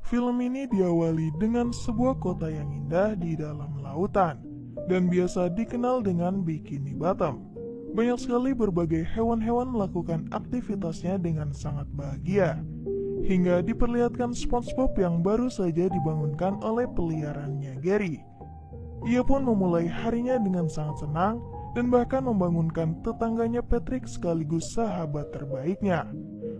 Film ini diawali dengan sebuah kota yang indah di dalam lautan dan biasa dikenal dengan Bikini Bottom. Banyak sekali berbagai hewan-hewan melakukan aktivitasnya dengan sangat bahagia, hingga diperlihatkan SpongeBob yang baru saja dibangunkan oleh peliharaannya Gary. Ia pun memulai harinya dengan sangat senang dan bahkan membangunkan tetangganya Patrick sekaligus sahabat terbaiknya.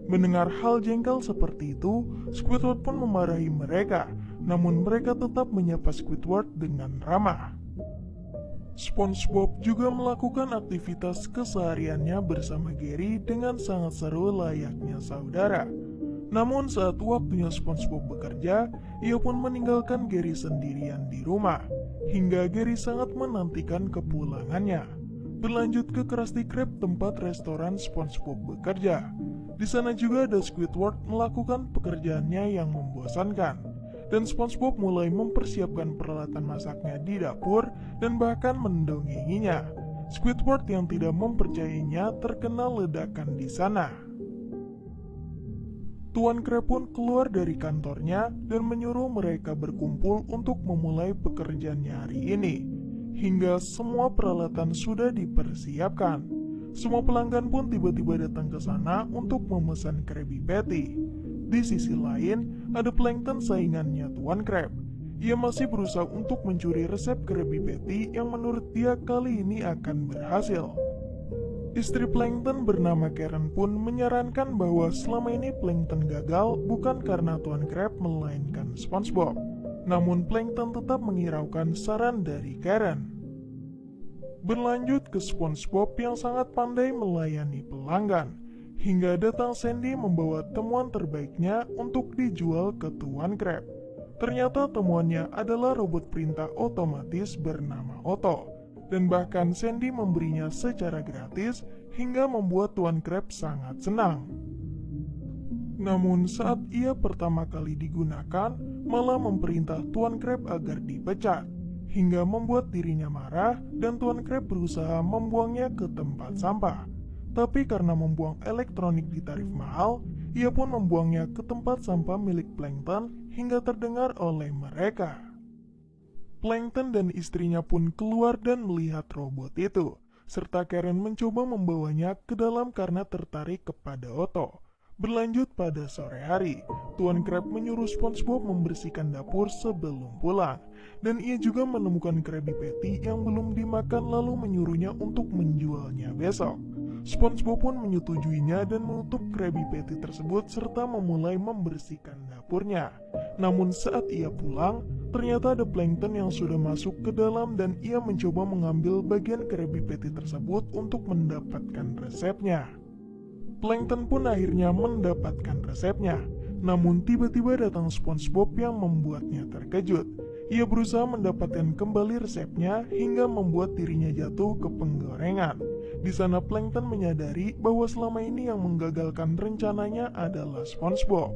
Mendengar hal jengkel seperti itu, Squidward pun memarahi mereka, namun mereka tetap menyapa Squidward dengan ramah. SpongeBob juga melakukan aktivitas kesehariannya bersama Gary dengan sangat seru layaknya saudara. Namun saat waktunya SpongeBob bekerja, ia pun meninggalkan Gary sendirian di rumah, hingga Gary sangat menantikan kepulangannya. Berlanjut ke Krusty Krab, tempat restoran SpongeBob bekerja. Di sana juga ada Squidward melakukan pekerjaannya yang membosankan, dan SpongeBob mulai mempersiapkan peralatan masaknya di dapur dan bahkan mendongenginya. Squidward yang tidak mempercayainya terkena ledakan di sana. Tuan Crab pun keluar dari kantornya dan menyuruh mereka berkumpul untuk memulai pekerjaannya hari ini, hingga semua peralatan sudah dipersiapkan. Semua pelanggan pun tiba-tiba datang ke sana untuk memesan Krabby Patty. Di sisi lain, ada Plankton saingannya Tuan Crab. Ia masih berusaha untuk mencuri resep Krabby Patty yang menurut dia kali ini akan berhasil. Istri Plankton bernama Karen pun menyarankan bahwa selama ini Plankton gagal bukan karena Tuan Crab melainkan SpongeBob. Namun Plankton tetap menghiraukan saran dari Karen. Berlanjut ke SpongeBob yang sangat pandai melayani pelanggan, hingga datang Sandy membawa temuan terbaiknya untuk dijual ke Tuan Crab. Ternyata temuannya adalah robot perintah otomatis bernama Otto, dan bahkan Sandy memberinya secara gratis hingga membuat Tuan Crab sangat senang. Namun saat ia pertama kali digunakan, malah memerintah Tuan Crab agar dipecat, hingga membuat dirinya marah dan Tuan Crab berusaha membuangnya ke tempat sampah. Tapi karena membuang elektronik di tarif mahal, ia pun membuangnya ke tempat sampah milik Plankton hingga terdengar oleh mereka. Plankton dan istrinya pun keluar dan melihat robot itu, serta Karen mencoba membawanya ke dalam karena tertarik kepada Otto. Berlanjut pada sore hari, Tuan Crab menyuruh SpongeBob membersihkan dapur sebelum pulang, dan ia juga menemukan Krabby Patty yang belum dimakan lalu menyuruhnya untuk menjualnya besok. SpongeBob pun menyetujuinya dan menutup Krabby Patty tersebut serta memulai membersihkan dapurnya. Namun saat ia pulang, ternyata ada Plankton yang sudah masuk ke dalam dan ia mencoba mengambil bagian Krabby Patty tersebut untuk mendapatkan resepnya. Plankton pun akhirnya mendapatkan resepnya, namun tiba-tiba datang SpongeBob yang membuatnya terkejut. Ia berusaha mendapatkan kembali resepnya hingga membuat dirinya jatuh ke penggorengan. Di sana Plankton menyadari bahwa selama ini yang menggagalkan rencananya adalah SpongeBob.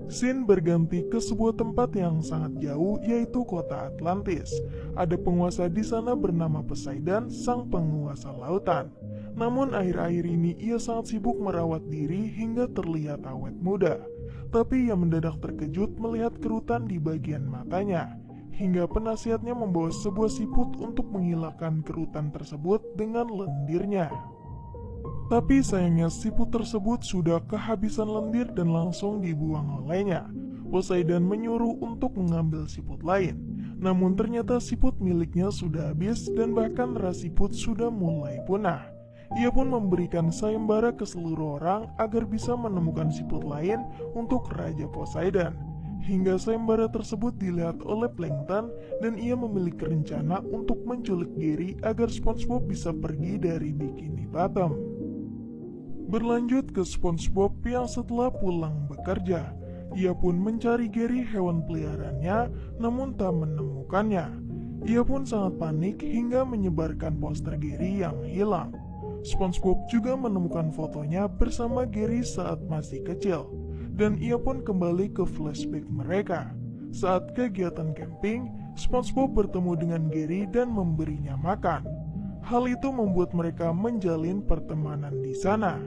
Scene berganti ke sebuah tempat yang sangat jauh, yaitu kota Atlantis. Ada penguasa di sana bernama Poseidon, sang penguasa lautan. Namun akhir-akhir ini ia sangat sibuk merawat diri hingga terlihat awet muda. Tapi ia mendadak terkejut melihat kerutan di bagian matanya, hingga penasihatnya membawa sebuah siput untuk menghilangkan kerutan tersebut dengan lendirnya. Tapi sayangnya siput tersebut sudah kehabisan lendir dan langsung dibuang olehnya. Poseidon menyuruh untuk mengambil siput lain, namun ternyata siput miliknya sudah habis dan bahkan ras siput sudah mulai punah. Ia pun memberikan sayembara ke seluruh orang agar bisa menemukan siput lain untuk Raja Poseidon. Hingga sayembara tersebut dilihat oleh Plankton dan ia memiliki rencana untuk menculik Gary agar SpongeBob bisa pergi dari Bikini Bottom. Berlanjut ke SpongeBob yang setelah pulang bekerja, ia pun mencari Gary hewan peliharaannya namun tak menemukannya. Ia pun sangat panik hingga menyebarkan poster Gary yang hilang. SpongeBob juga menemukan fotonya bersama Gary saat masih kecil, dan ia pun kembali ke flashback mereka. Saat kegiatan camping, SpongeBob bertemu dengan Gary dan memberinya makan. Hal itu membuat mereka menjalin pertemanan di sana.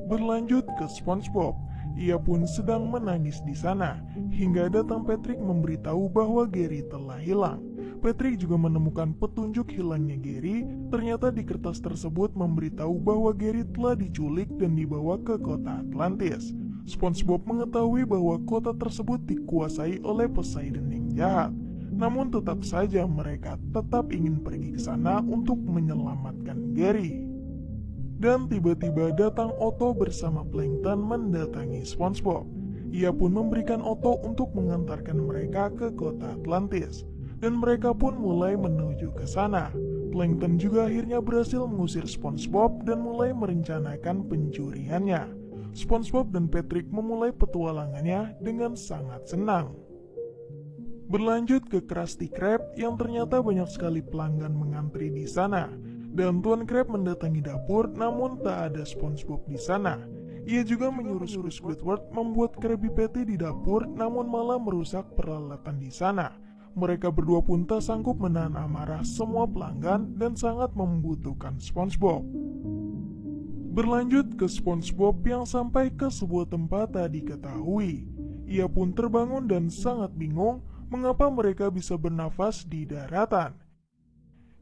Berlanjut ke SpongeBob Ia pun sedang menangis di sana, hingga datang Patrick memberitahu bahwa Gary telah hilang. Patrick juga menemukan petunjuk hilangnya Gary. Ternyata di kertas tersebut memberitahu bahwa Gary telah diculik dan dibawa ke kota Atlantis. SpongeBob mengetahui bahwa kota tersebut dikuasai oleh Poseidon yang jahat. Namun tetap saja mereka tetap ingin pergi ke sana untuk menyelamatkan Gary. Dan tiba-tiba datang Otto bersama Plankton mendatangi SpongeBob. Ia pun memberikan Otto untuk mengantarkan mereka ke kota Atlantis. Dan mereka pun mulai menuju ke sana. Plankton juga akhirnya berhasil mengusir SpongeBob dan mulai merencanakan pencuriannya. SpongeBob dan Patrick memulai petualangannya dengan sangat senang. Berlanjut ke Krusty Krab yang ternyata banyak sekali pelanggan mengantri di sana. Dan Tuan Krab mendatangi dapur, namun tak ada SpongeBob di sana. Ia juga menyuruh Squidward membuat Krabby Patty di dapur, namun malah merusak peralatan di sana. Mereka berdua pun tak sanggup menahan amarah semua pelanggan dan sangat membutuhkan SpongeBob. Berlanjut ke SpongeBob yang sampai ke sebuah tempat tak diketahui. Ia pun terbangun dan sangat bingung mengapa mereka bisa bernafas di daratan.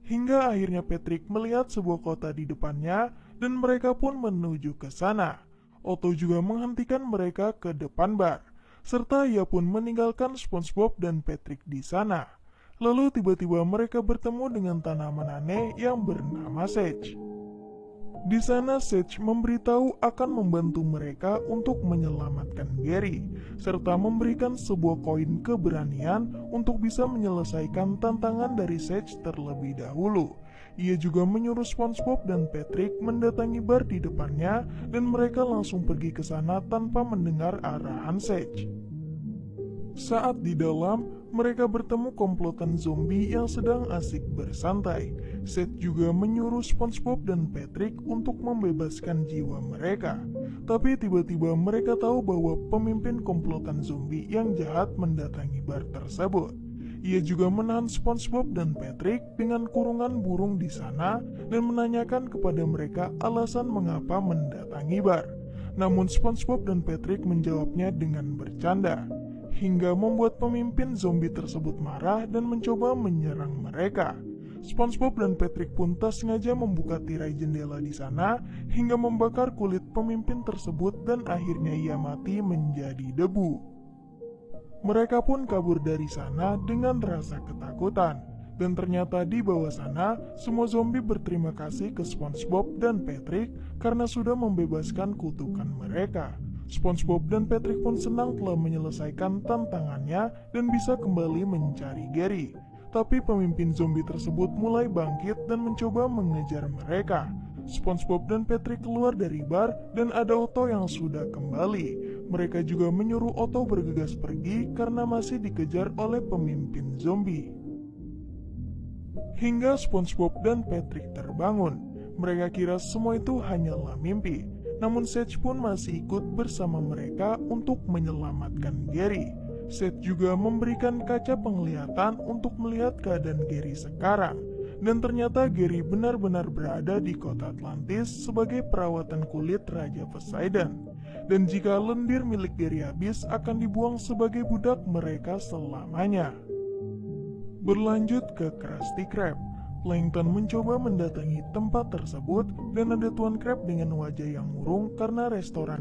Hingga akhirnya Patrick melihat sebuah kota di depannya dan mereka pun menuju ke sana. Otto juga menghentikan mereka ke depan bar, serta ia pun meninggalkan SpongeBob dan Patrick di sana. Lalu tiba-tiba mereka bertemu dengan tanaman aneh yang bernama Sage. Di sana Sage memberitahu akan membantu mereka untuk menyelamatkan Gary, serta memberikan sebuah koin keberanian untuk bisa menyelesaikan tantangan dari Sage terlebih dahulu. Ia juga menyuruh SpongeBob dan Patrick mendatangi bar di depannya dan mereka langsung pergi ke sana tanpa mendengar arahan Sage. Saat di dalam, mereka bertemu komplotan zombie yang sedang asik bersantai. Seth juga menyuruh SpongeBob dan Patrick untuk membebaskan jiwa mereka. Tapi tiba-tiba mereka tahu bahwa pemimpin komplotan zombie yang jahat mendatangi bar tersebut. Ia juga menahan SpongeBob dan Patrick dengan kurungan burung di sana dan menanyakan kepada mereka alasan mengapa mendatangi bar. Namun SpongeBob dan Patrick menjawabnya dengan bercanda, hingga membuat pemimpin zombie tersebut marah dan mencoba menyerang mereka. SpongeBob dan Patrick pun tak sengaja membuka tirai jendela di sana hingga membakar kulit pemimpin tersebut dan akhirnya ia mati menjadi debu. Mereka pun kabur dari sana dengan rasa ketakutan. Dan ternyata di bawah sana, semua zombie berterima kasih ke SpongeBob dan Patrick karena sudah membebaskan kutukan mereka. SpongeBob dan Patrick pun senang telah menyelesaikan tantangannya dan bisa kembali mencari Gary. Tapi pemimpin zombie tersebut mulai bangkit dan mencoba mengejar mereka. SpongeBob dan Patrick keluar dari bar dan ada Otto yang sudah kembali. Mereka juga menyuruh Otto bergegas pergi karena masih dikejar oleh pemimpin zombie. Hingga SpongeBob dan Patrick terbangun. Mereka kira semua itu hanyalah mimpi. Namun Sage pun masih ikut bersama mereka untuk menyelamatkan Gary. Sage juga memberikan kaca penglihatan untuk melihat keadaan Gary sekarang. Dan ternyata Gary benar-benar berada di kota Atlantis sebagai perawatan kulit Raja Poseidon. Dan jika lendir milik Gary habis, akan dibuang sebagai budak mereka selamanya. Berlanjut ke Krusty Krab. Plankton mencoba mendatangi tempat tersebut dan ada Tuan Krab dengan wajah yang murung karena restoran